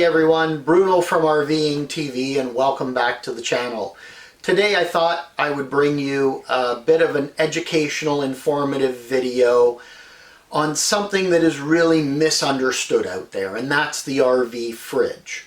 Hi everyone, Bruno from RVing TV, and welcome back to the channel. Today I thought I would bring you a bit of an educational, informative video on something that is really misunderstood out there, and that's the RV fridge.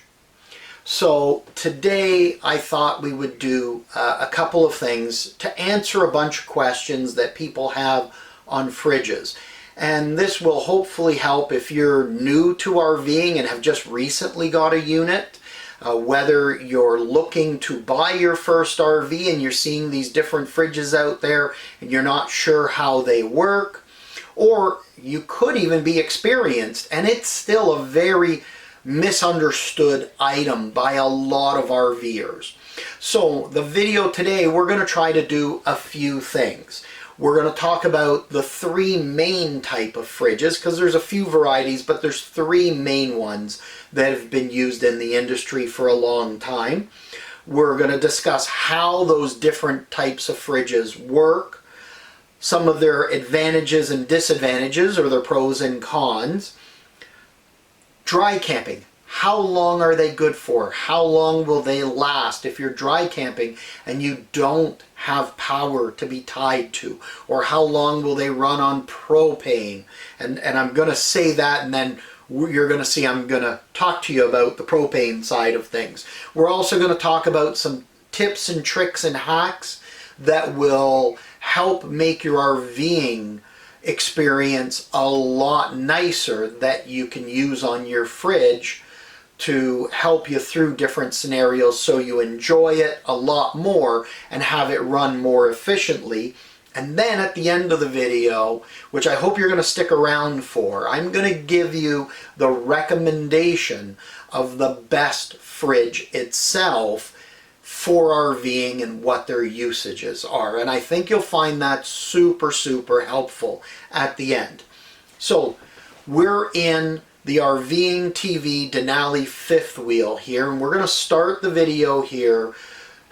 So today I thought we would do a couple of things to answer a bunch of questions that people have on fridges. And this will hopefully help if you're new to RVing and have just recently got a unit, whether you're looking to buy your first RV and you're seeing these different fridges out there and you're not sure how they work, or you could even be experienced and it's still a very misunderstood item by a lot of RVers. So the video today, we're going to try to do a few things. We're going to talk about the three main type of fridges, because there's a few varieties, but there's three main ones that have been used in the industry for a long time. We're going to discuss how those different types of fridges work, some of their advantages and disadvantages, or their pros and cons. Dry camping. How long are they good for? How long will they last if you're dry camping and you don't have power to be tied to? Or how long will they run on propane? And I'm going to say that, and then you're going to see I'm going to talk to you about the propane side of things. We're also going to talk about some tips and tricks and hacks that will help make your RVing experience a lot nicer, that you can use on your fridge to help you through different scenarios so you enjoy it a lot more and have it run more efficiently. And then at the end of the video, which I hope you're going to stick around for, I'm going to give you the recommendation of the best fridge itself for RVing and what their usages are. And I think you'll find that super helpful at the end. So we're in the RVing TV Denali fifth wheel here, and we're going to start the video here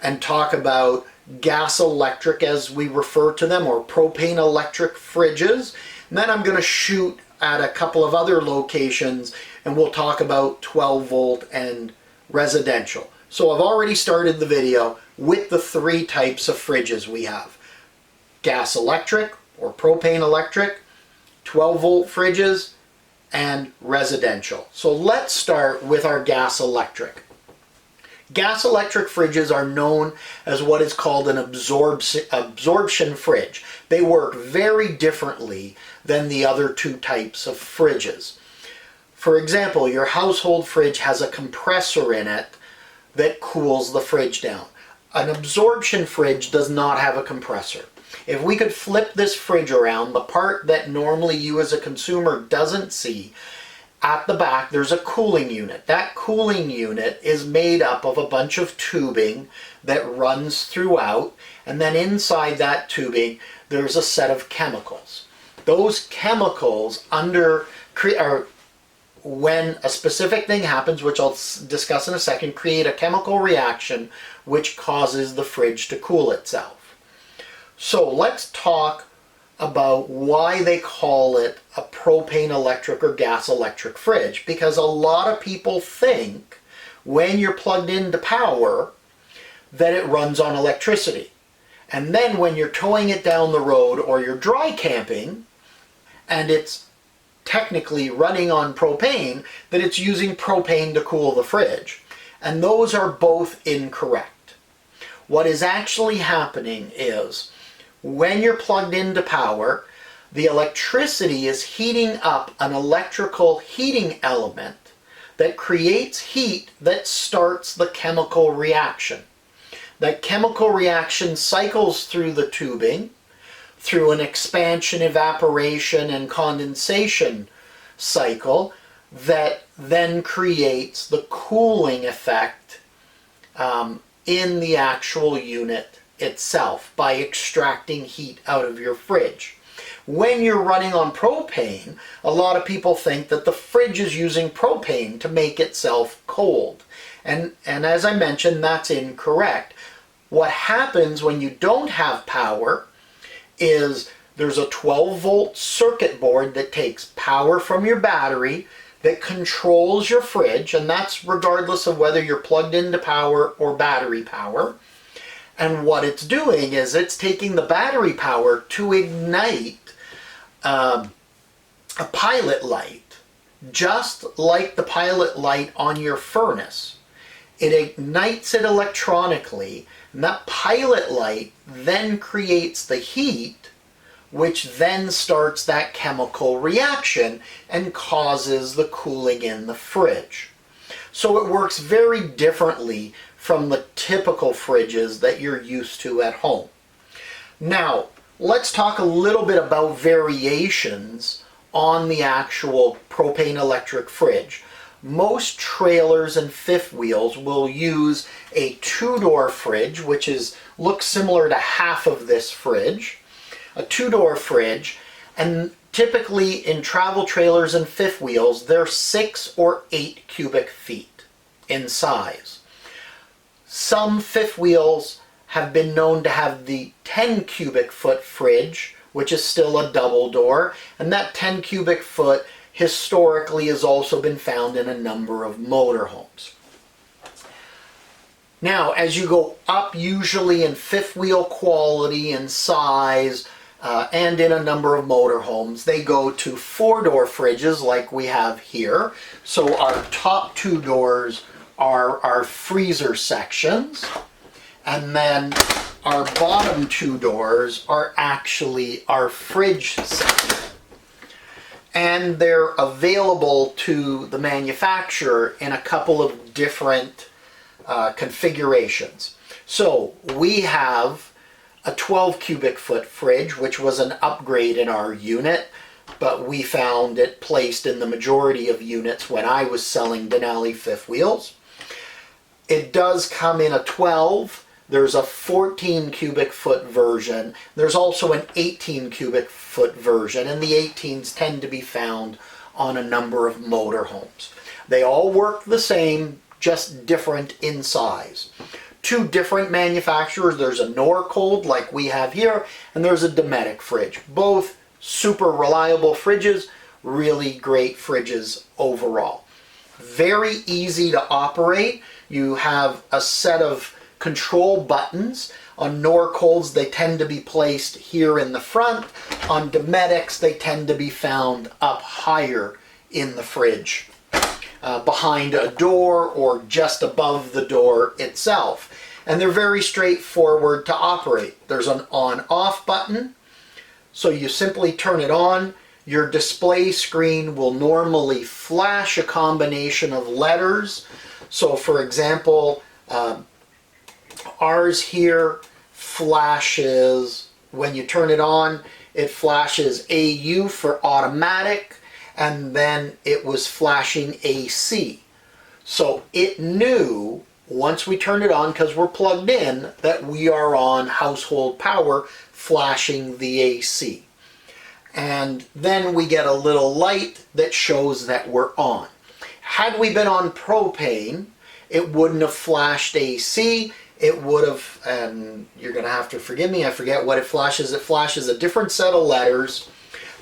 and talk about gas electric, as we refer to them, or propane electric fridges. And then I'm going to shoot at a couple of other locations and we'll talk about 12 volt and residential. So I've already started the video with the three types of fridges we have: gas electric or propane electric, 12 volt fridges, and residential. So let's start with our gas electric. Gas electric fridges are known as what is called an absorption fridge. They work very differently than the other two types of fridges. For example, your household fridge has a compressor in it that cools the fridge down. An absorption fridge does not have a compressor. If we could flip this fridge around, the part that normally you as a consumer doesn't see, at the back there's a cooling unit. That cooling unit is made up of a bunch of tubing that runs throughout, and then inside that tubing there's a set of chemicals. Those chemicals when a specific thing happens, which I'll discuss in a second, create a chemical reaction which causes the fridge to cool itself. So let's talk about why they call it a propane electric or gas electric fridge, because a lot of people think when you're plugged into power that it runs on electricity. And then when you're towing it down the road or you're dry camping and it's technically running on propane, that it's using propane to cool the fridge. And those are both incorrect. What is actually happening is, when you're plugged into power, the electricity is heating up an electrical heating element that creates heat that starts the chemical reaction. That chemical reaction cycles through the tubing, through an expansion, evaporation, and condensation cycle that then creates the cooling effect in the actual unit itself by extracting heat out of your fridge. When you're running on propane, a lot of people think that the fridge is using propane to make itself cold. And as I mentioned, that's incorrect. What happens when you don't have power is there's a 12 volt circuit board that takes power from your battery, that controls your fridge, and that's regardless of whether you're plugged into power or battery power. And what it's doing is it's taking the battery power to ignite a pilot light, just like the pilot light on your furnace. It ignites it electronically, and that pilot light then creates the heat, which then starts that chemical reaction and causes the cooling in the fridge. So it works very differently from the typical fridges that you're used to at home. Now, let's talk a little bit about variations on the actual propane electric fridge. Most trailers and fifth wheels will use a two-door fridge, which looks similar to half of this fridge. A two-door fridge, and typically in travel trailers and fifth wheels, they're 6 or 8 cubic feet in size. Some fifth wheels have been known to have the 10 cubic foot fridge, which is still a double door, and that 10 cubic foot historically has also been found in a number of motorhomes. Now, as you go up, usually in fifth wheel quality and size, and in a number of motorhomes, they go to 4-door fridges like we have here. So our top 2 doors are our freezer sections, and then our bottom 2 doors are actually our fridge section. And they're available to the manufacturer in a couple of different configurations. So we have a 12 cubic foot fridge, which was an upgrade in our unit, but we found it placed in the majority of units when I was selling Denali fifth wheels. It does come in a 12. There's a 14 cubic foot version. There's also an 18 cubic foot version, and the 18s tend to be found on a number of motorhomes. They all work the same, just different in size. 2 different manufacturers. There's a Norcold like we have here, and there's a Dometic fridge. Both super reliable fridges, really great fridges overall. Very easy to operate. You have a set of control buttons. On Norcolds, they tend to be placed here in the front. On Dometics, they tend to be found up higher in the fridge, behind a door or just above the door itself. And they're very straightforward to operate. There's an on-off button, so you simply turn it on. Your display screen will normally flash a combination of letters. So for example, ours here flashes, when you turn it on, it flashes AU for automatic, and then it was flashing AC. So it knew, once we turned it on, because we're plugged in, that we are on household power, flashing the AC. And then we get a little light that shows that we're on. Had we been on propane, it wouldn't have flashed AC. It would have, and you're going to have to forgive me, I forget what it flashes. It flashes a different set of letters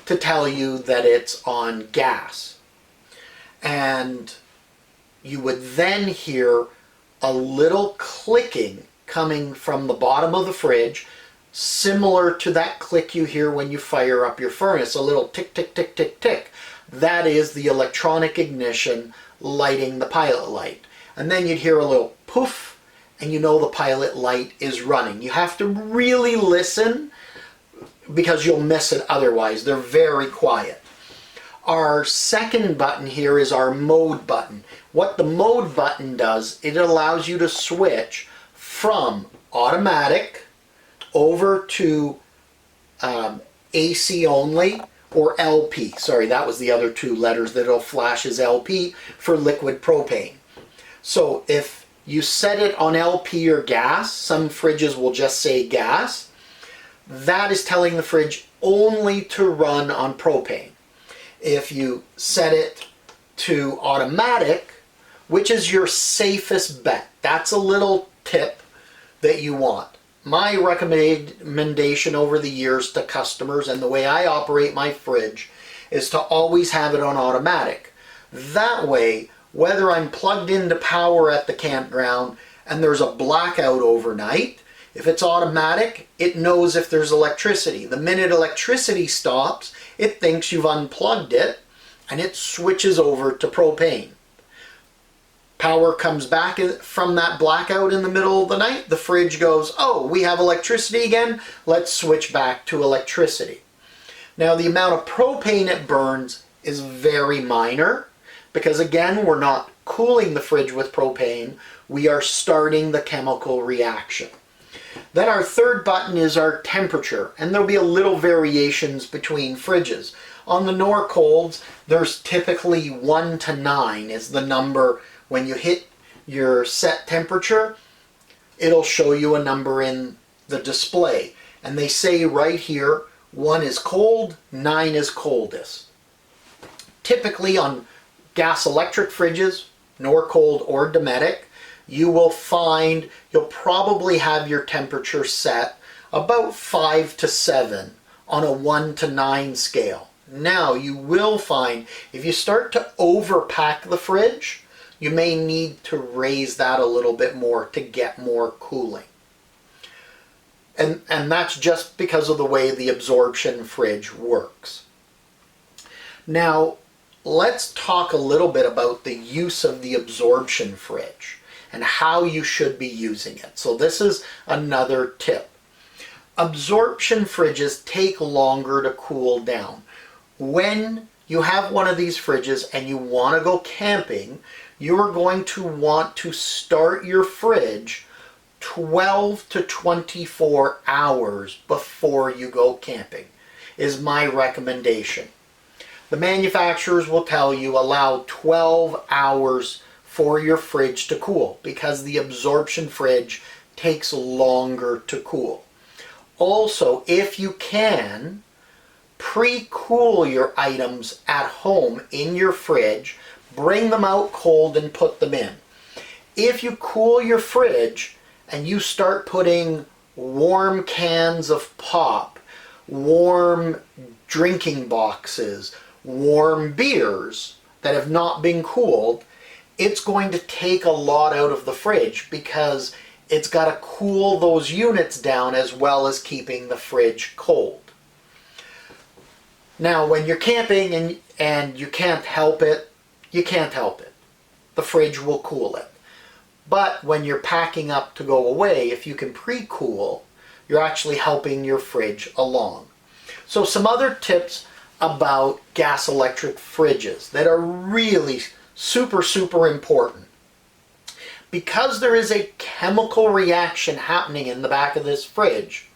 to tell you that it's on gas. And you would then hear a little clicking coming from the bottom of the fridge, similar to that click you hear when you fire up your furnace, a little tick, tick, tick, tick, tick. That is the electronic ignition lighting the pilot light. And then you'd hear a little poof, and you know the pilot light is running. You have to really listen because you'll miss it otherwise. They're very quiet. Our second button here is our mode button. What the mode button does, it allows you to switch from automatic over to AC only, or LP. Sorry, that was the other 2 letters that it'll flash as LP for liquid propane. So if you set it on LP or gas, some fridges will just say gas, that is telling the fridge only to run on propane. If you set it to automatic, which is your safest bet, that's a little tip that you want. My recommendation over the years to customers, and the way I operate my fridge, is to always have it on automatic. That way, whether I'm plugged into power at the campground and there's a blackout overnight, if it's automatic, it knows if there's electricity. The minute electricity stops, it thinks you've unplugged it and it switches over to propane. Power comes back from that blackout in the middle of the night, the fridge goes, oh, we have electricity again, let's switch back to electricity. Now the amount of propane it burns is very minor, because again, we're not cooling the fridge with propane, we are starting the chemical reaction. Then our third button is our temperature, and there'll be a little variations between fridges. On the Norcolds, there's typically 1 to 9 is the number. When you hit your set temperature, it'll show you a number in the display. And they say right here, 1 is cold, 9 is coldest. Typically on gas electric fridges, Norcold or Dometic, you will find you'll probably have your temperature set about 5 to 7 on a 1 to 9 scale. Now you will find if you start to overpack the fridge, you may need to raise that a little bit more to get more cooling. And that's just because of the way the absorption fridge works. Now, let's talk a little bit about the use of the absorption fridge and how you should be using it. So this is another tip. Absorption fridges take longer to cool down. When you have one of these fridges and you want to go camping, you are going to want to start your fridge 12 to 24 hours before you go camping, is my recommendation. The manufacturers will tell you allow 12 hours for your fridge to cool because the absorption fridge takes longer to cool. Also, if you can, pre-cool your items at home in your fridge, bring them out cold and put them in. If you cool your fridge and you start putting warm cans of pop, warm drinking boxes, warm beers that have not been cooled, it's going to take a lot out of the fridge because it's got to cool those units down as well as keeping the fridge cold. Now, when you're camping and you can't help it, you can't help it. The fridge will cool it. But when you're packing up to go away, if you can pre-cool, you're actually helping your fridge along. So some other tips about gas electric fridges that are really super important. Because there is a chemical reaction happening in the back of this fridge,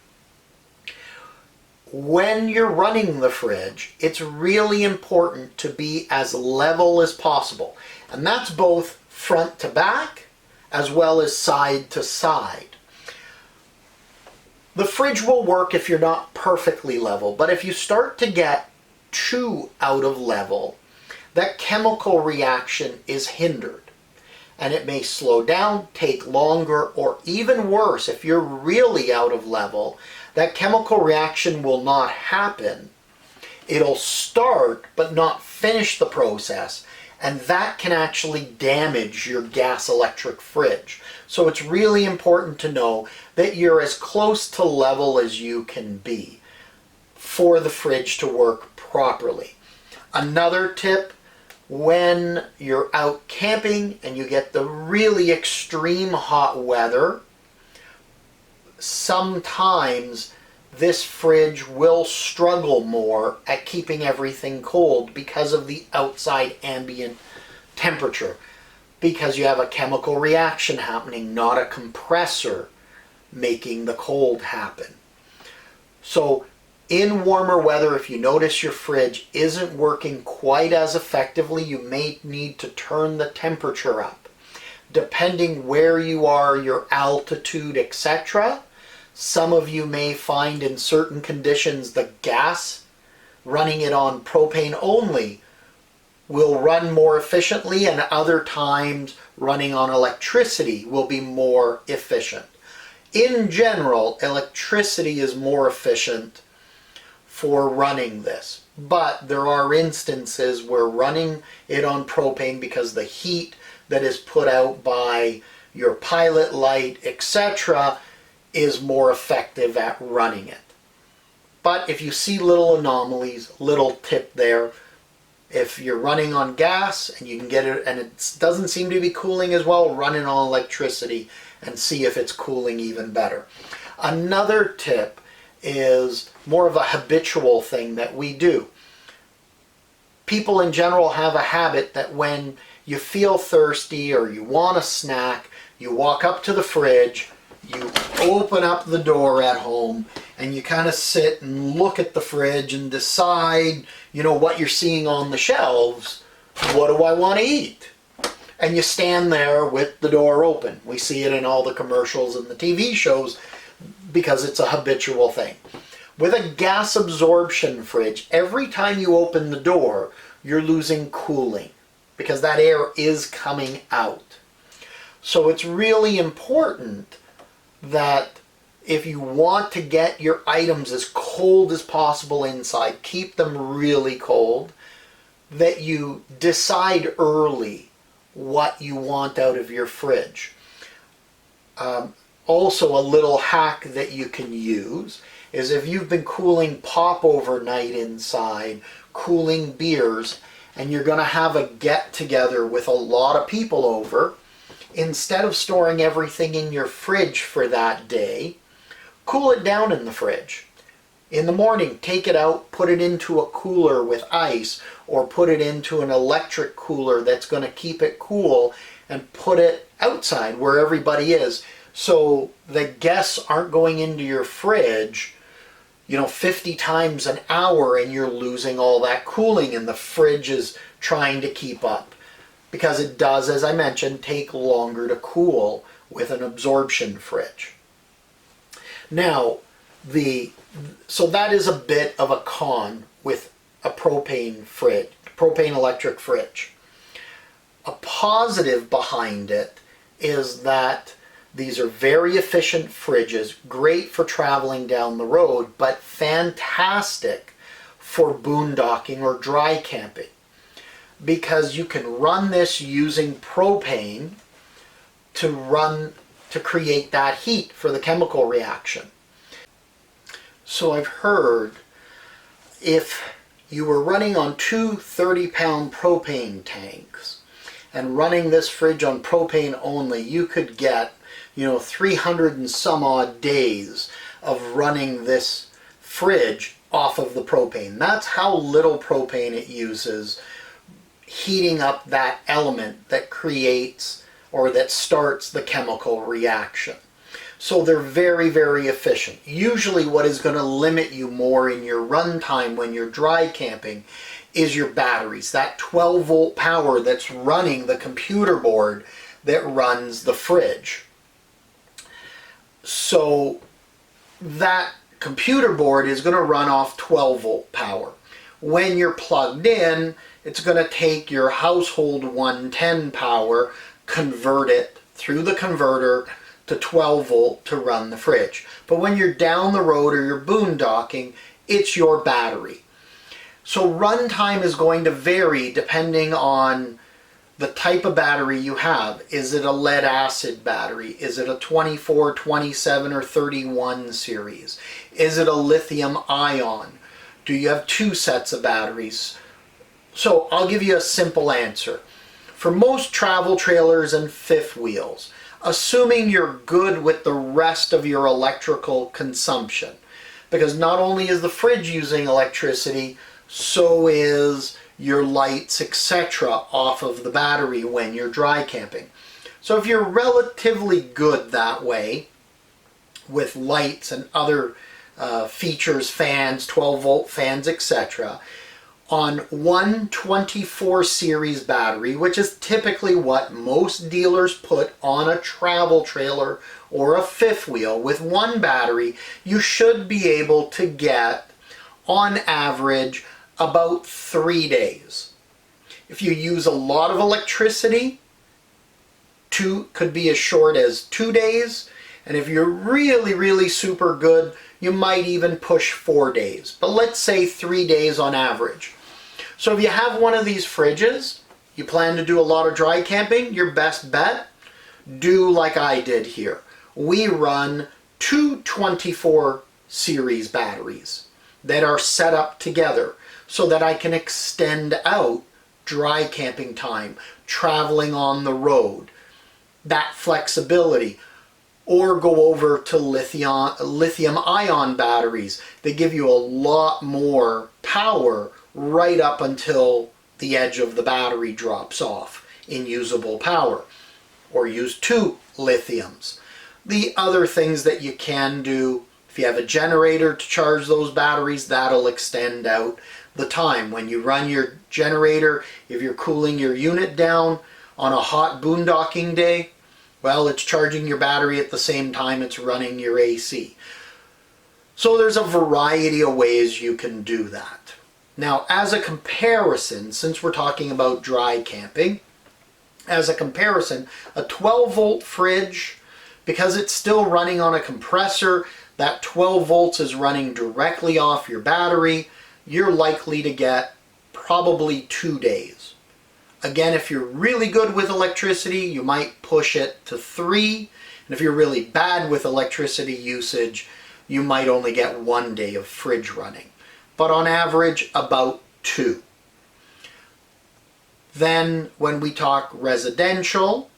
when you're running the fridge, it's really important to be as level as possible. And that's both front to back as well as side to side. The fridge will work if you're not perfectly level, but if you start to get too out of level, that chemical reaction is hindered. And it may slow down, take longer, or even worse, if you're really out of level, that chemical reaction will not happen. It'll start but not finish the process, and that can actually damage your gas electric fridge. So it's really important to know that you're as close to level as you can be for the fridge to work properly. Another tip, when you're out camping and you get the really extreme hot weather, sometimes this fridge will struggle more at keeping everything cold because of the outside ambient temperature, because you have a chemical reaction happening, not a compressor making the cold happen. So in warmer weather, if you notice your fridge isn't working quite as effectively, you may need to turn the temperature up. Depending where you are, your altitude, etc., some of you may find in certain conditions the gas, running it on propane only, will run more efficiently, and other times running on electricity will be more efficient. In general, electricity is more efficient for running this. But there are instances where running it on propane, because the heat that is put out by your pilot light, etc., is more effective at running it. But if you see little anomalies, little tip there, if you're running on gas and you can get it and it doesn't seem to be cooling as well, run it on electricity and see if it's cooling even better. Another tip is more of a habitual thing that we do. People in general have a habit that when you feel thirsty or you want a snack, you walk up to the fridge, you open up the door at home, and you kind of sit and look at the fridge and decide, you know, what you're seeing on the shelves. What do I want to eat? And you stand there with the door open. We see it in all the commercials and the TV shows because it's a habitual thing. With a gas absorption fridge, every time you open the door, you're losing cooling because that air is coming out. So it's really important that if you want to get your items as cold as possible inside, keep them really cold, that you decide early what you want out of your fridge. Also, a little hack that you can use is if you've been cooling pop overnight inside, cooling beers, and you're going to have a get-together with a lot of people over, instead of storing everything in your fridge for that day, cool it down in the fridge. In the morning, take it out, put it into a cooler with ice, or put it into an electric cooler that's going to keep it cool, and put it outside where everybody is. So the guests aren't going into your fridge, 50 times an hour, and you're losing all that cooling, and the fridge is trying to keep up. Because it does, as I mentioned, take longer to cool with an absorption fridge. Now, so that is a bit of a con with a propane electric fridge. A positive behind it is that these are very efficient fridges, great for traveling down the road, but fantastic for boondocking or dry camping, because you can run this using propane to create that heat for the chemical reaction. So I've heard if you were running on two 30-pound propane tanks and running this fridge on propane only, you could get 300 and some odd days of running this fridge off of the propane. That's how little propane it uses, heating up that element that creates or that starts the chemical reaction. So they're very, very efficient. Usually what is going to limit you more in your runtime when you're dry camping is your batteries, that 12-volt power that's running the computer board that runs the fridge. So that computer board is going to run off 12-volt power. When you're plugged in, it's going to take your household 110 power, convert it through the converter to 12-volt to run the fridge. But when you're down the road or you're boondocking, it's your battery. So runtime is going to vary depending on the type of battery you have. Is it a lead acid battery? Is it a 24, 27, or 31 series? Is it a lithium ion? Do you have two sets of batteries? So I'll give you a simple answer. For most travel trailers and fifth wheels, assuming you're good with the rest of your electrical consumption, because not only is the fridge using electricity, so is your lights, etc., off of the battery when you're dry camping. So if you're relatively good that way, with lights and other features, fans, 12-volt fans, etc., on one 24 series battery, which is typically what most dealers put on a travel trailer or a fifth wheel, with one battery, you should be able to get, on average, about 3 days. If you use a lot of electricity, could be as short as 2 days. And if you're really, really super good, You might even push 4 days, but let's say 3 days on average. So if you have one of these fridges, you plan to do a lot of dry camping, your best bet, do like I did here. We run two 24 series batteries that are set up together so that I can extend out dry camping time, traveling on the road, that flexibility. Or go over to lithium ion batteries. They give you a lot more power right up until the edge of the battery drops off in usable power. Or use 2 lithiums. The other things that you can do, if you have a generator to charge those batteries, that'll extend out the time. When you run your generator, if you're cooling your unit down on a hot boondocking day, well, it's charging your battery at the same time it's running your AC. So there's a variety of ways you can do that. Now, as a comparison, since we're talking about dry camping, as a comparison, a 12-volt fridge, because it's still running on a compressor, that 12 volts is running directly off your battery, you're likely to get probably 2 days. Again, if you're really good with electricity, you might push it to 3. And if you're really bad with electricity usage, you might only get 1 day of fridge running. But on average, about 2. Then when we talk residential,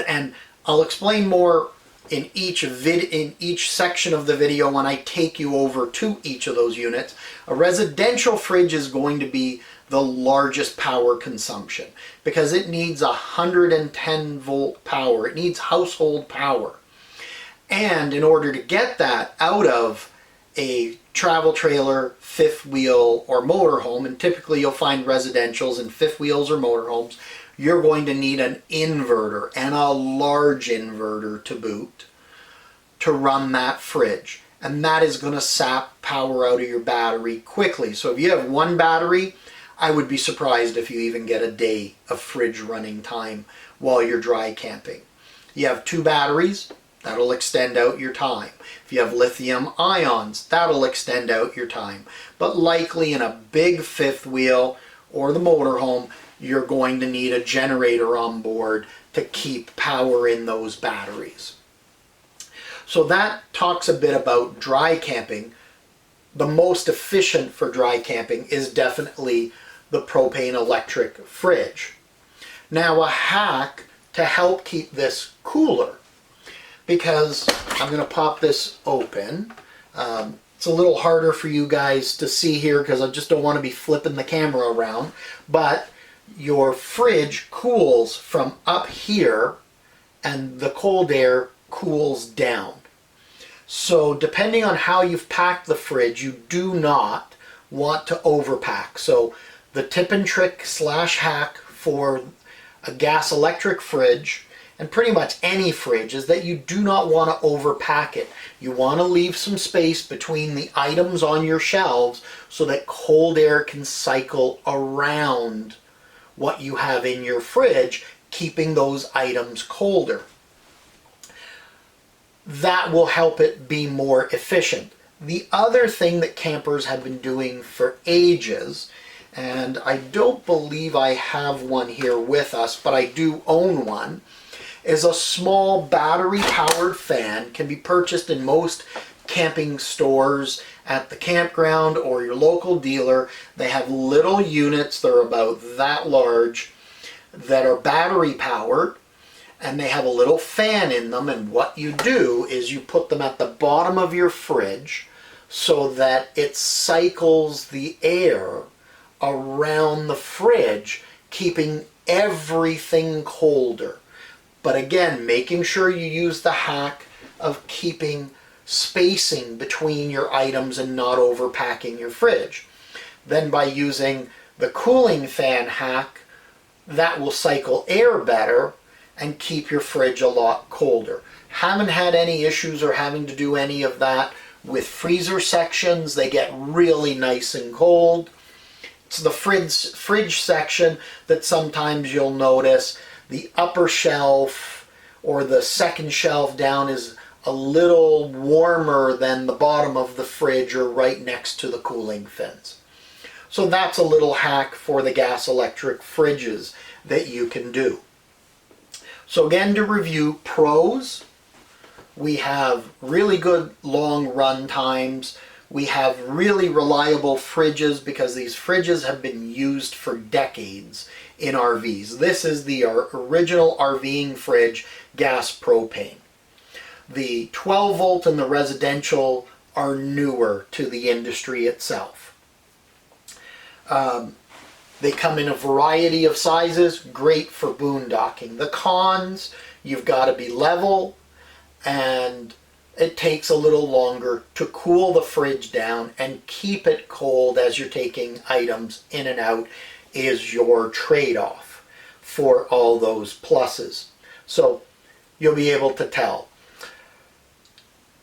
and I'll explain more in each section of the video when I take you over to each of those units, a residential fridge is going to be the largest power consumption because it needs 110 volt power. It needs household power. And in order to get that out of a travel trailer, fifth wheel, or motorhome, and typically you'll find residentials and fifth wheels or motorhomes, you're going to need an inverter, and a large inverter to boot, to run that fridge. And that is going to sap power out of your battery quickly. So if you have one battery, I would be surprised if you even get a day of fridge running time while you're dry camping. You have 2 batteries, that'll extend out your time. If you have lithium ions, that'll extend out your time. But likely in a big fifth wheel or the motorhome, you're going to need a generator on board to keep power in those batteries. So that talks a bit about dry camping. The most efficient for dry camping is definitely the propane electric fridge. Now, a hack to help keep this cooler, because I'm going to pop this open. It's a little harder for you guys to see here because I just don't want to be flipping the camera around, but your fridge cools from up here and the cold air cools down. So depending on how you've packed the fridge, you do not want to overpack. So the tip and trick / hack for a gas electric fridge, and pretty much any fridge, is that you do not want to overpack it. You want to leave some space between the items on your shelves so that cold air can cycle around what you have in your fridge, keeping those items colder. That will help it be more efficient. The other thing that campers have been doing for ages, and I don't believe I have one here with us, but I do own one, is a small battery-powered fan. Can be purchased in most camping stores at the campground or your local dealer. They have little units, they're about that large, that are battery-powered, and they have a little fan in them, and what you do is you put them at the bottom of your fridge so that it cycles the air around the fridge, keeping everything colder. But again, making sure you use the hack of keeping spacing between your items and not overpacking your fridge. Then by using the cooling fan hack, that will cycle air better and keep your fridge a lot colder. Haven't had any issues or having to do any of that with freezer sections. They get really nice and cold. It's the fridge section that sometimes you'll notice the upper shelf or the second shelf down is a little warmer than the bottom of the fridge or right next to the cooling fins. So that's a little hack for the gas electric fridges that you can do. So again, to review pros, we have really good long run times. We have really reliable fridges because these fridges have been used for decades in RVs. This is the original RVing fridge, gas propane. The 12 volt and the residential are newer to the industry itself. They come in a variety of sizes, great for boondocking. The cons, you've got to be level, and it takes a little longer to cool the fridge down and keep it cold as you're taking items in and out is your trade-off for all those pluses. So you'll be able to tell.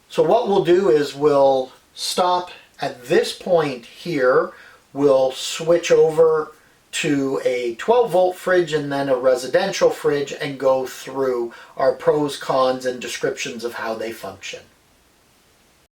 So what we'll do is we'll stop at this point here. We'll switch over to a 12 volt fridge and then a residential fridge and go through our pros, cons, and descriptions of how they function.